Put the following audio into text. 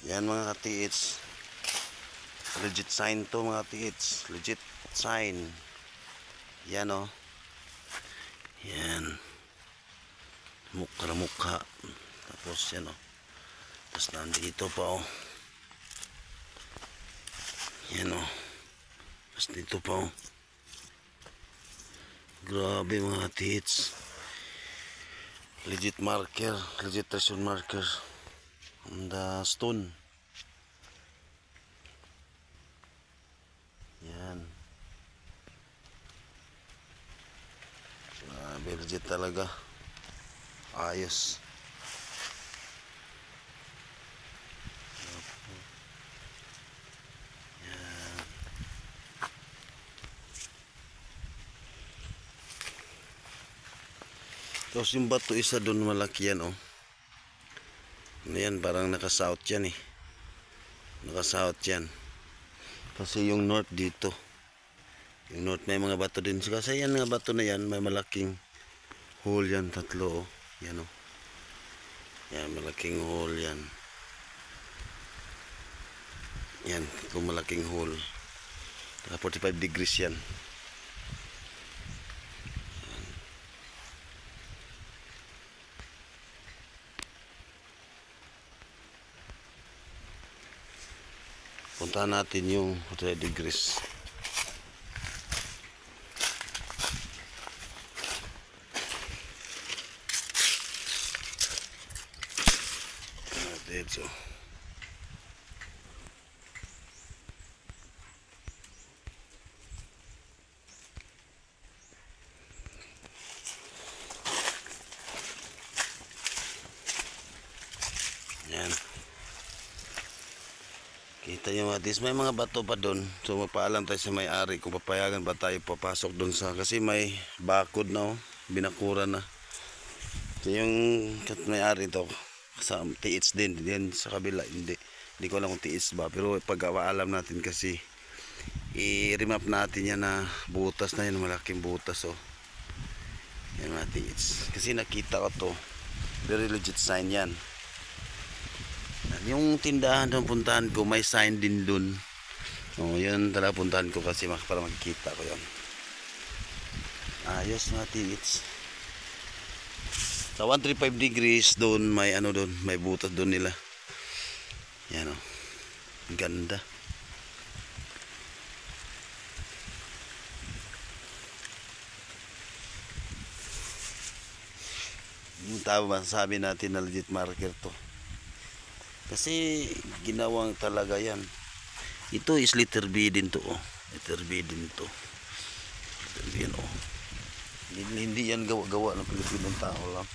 Yan mga katiits. Legit sign to mga katiits. Legit sign. Yan o. Yan. Mukha na mukha. Tapos yan o. Tapos nandito pa o. Yan o. Tapos dito pa o. Grabe mga katiits. Legit marker. Legit treasure marker. On the stone. Yan. Grabe, legit talaga. Ayos. Yan. Tapos yung bato isa doon malaki yan oh. Ano yan, parang naka-south yan eh. Naka-south yan. Kasi yung north dito. Yung north may mga bato din. Kasi yan nga bato na yan, may malaking hole yan, tatlo oh. Yan oh. Yan, malaking hole yan. Yan, tatlong malaking hole. 45 degrees yan. Puntahan natin yung 45 degrees. Dito. Yan. Kita nyo mga may mga bato pa doon. So magpaalam tayo sa may-ari kung papayagan ba tayo papasok doon sa, kasi may bakod na oh, binakura na. So yung may-ari to sa tiits din sa kabila, hindi ko alam kung tiits ba, pero pag-aalam natin kasi i-remap natin yan na butas na yan, malaking butas oh. Yan mga tiits, kasi nakita ko to, very legit sign yan. Yung tindahan na puntahan ko may sign din dun. Oh, yun talaga puntahan ko kasi para makikita ko yun. Ayos mga tiits. Sa 135 degrees doon may ano doon, may butas doon nila. Yan oh. Ganda. Yung tama sabi natin na legit marker to. Kasi ginawang talaga yan. Ito is letter B din to oh. Letter B din to. Letter B yan oh. Hindi yan gawa-gawa ng Pilipinong tao lang.